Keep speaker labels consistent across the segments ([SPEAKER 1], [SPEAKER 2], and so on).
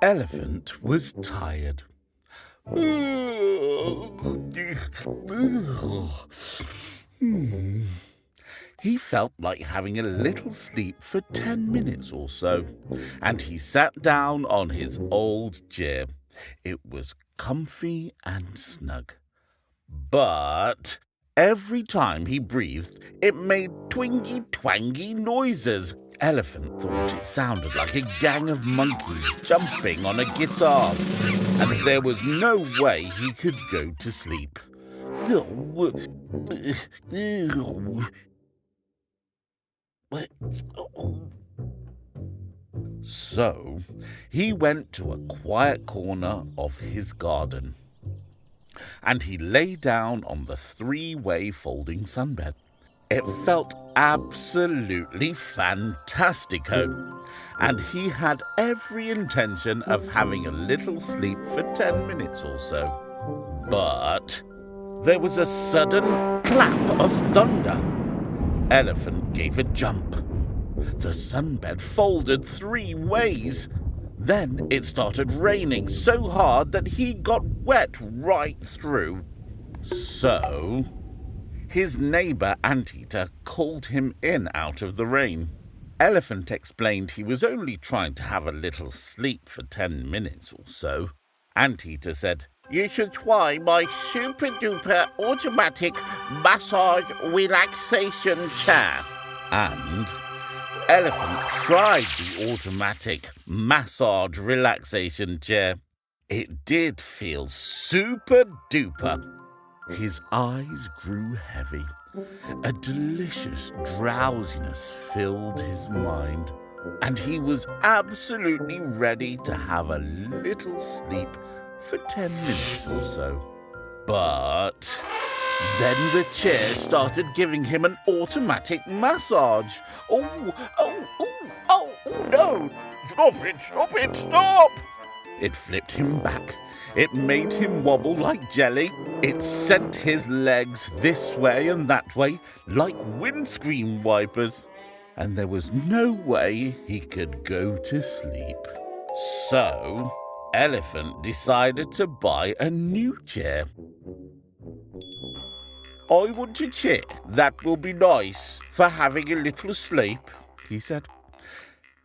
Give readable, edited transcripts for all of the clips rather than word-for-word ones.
[SPEAKER 1] Elephant was tired. He felt like having a little sleep for 10 minutes or so, and he sat down on his old chair. It was comfy and snug. But every time he breathed, it made twingy-twangy noises. Elephant thought it sounded like a gang of monkeys jumping on a guitar, and there was no way he could go to sleep. So he went to a quiet corner of his garden, and he lay down on the three-way folding sunbed. It felt absolutely fantastico, and he had every intention of having a little sleep for 10 minutes or so. But there was a sudden clap of thunder. Elephant gave a jump. The sunbed folded 3 ways. Then it started raining so hard that he got wet right through. So his neighbour Anteater called him in out of the rain. Elephant explained he was only trying to have a little sleep for 10 minutes or so. Anteater said, "You should try my super-duper automatic massage relaxation chair." And Elephant tried the automatic massage relaxation chair. It did feel super-duper. His eyes grew heavy. A delicious drowsiness filled his mind, and he was absolutely ready to have a little sleep for 10 minutes or so. But then the chair started giving him an automatic massage. Oh, no! Stop! It flipped him back. It made him wobble like jelly. It sent his legs this way and that way like windscreen wipers. And there was no way he could go to sleep. So Elephant decided to buy a new chair. "I want a chair that will be nice for having a little sleep," he said.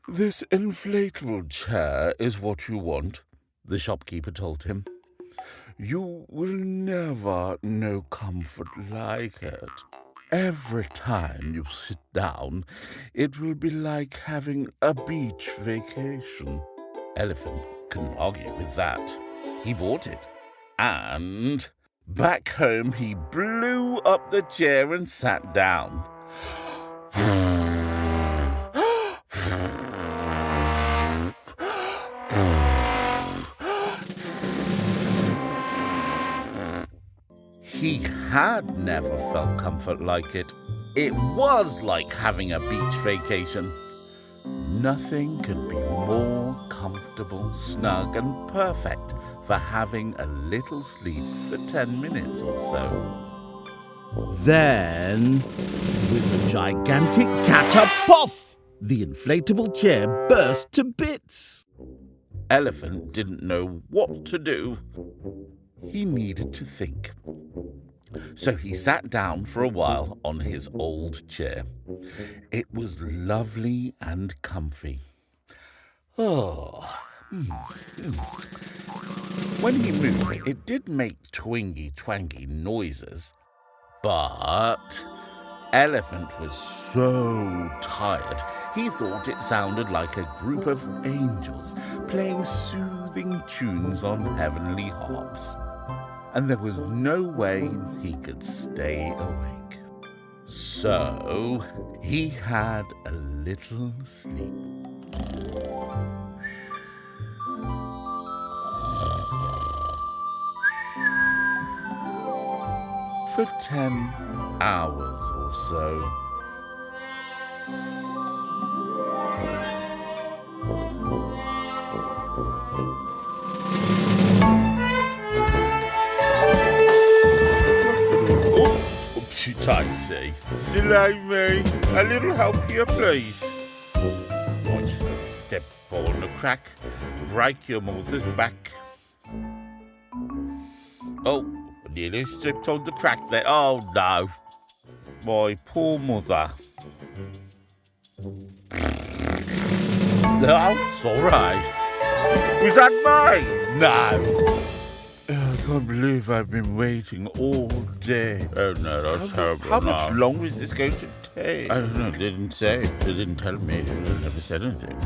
[SPEAKER 1] "This inflatable chair is what you want," the shopkeeper told him. "You will never know comfort like it. Every time you sit down, it will be like having a beach vacation." Elephant couldn't argue with that. He bought it. And back home, he blew up the chair and sat down. He had never felt comfort like it. It was like having a beach vacation. Nothing could be more comfortable, snug, and perfect for having a little sleep for 10 minutes or so. Then, with a gigantic catapuff, the inflatable chair burst to bits. Elephant didn't know what to do. He needed to think. So he sat down for a while on his old chair. It was lovely and comfy. When he moved, it did make twingy-twangy noises. But Elephant was so tired, he thought it sounded like a group of angels playing soothing tunes on heavenly harps. And there was no way he could stay awake. So he had a little sleep. For 10 hours or so. I say, Salome, a little help here, please. Right, step on the crack, break your mother's back. Oh, nearly slipped on the crack there. Oh, no. My poor mother. No, it's all right. Was that mine? No. I can't believe I've been waiting all day. Oh, no, that's terrible. How much longer is this going to take? I don't know. They didn't say. They didn't tell me. They never said anything.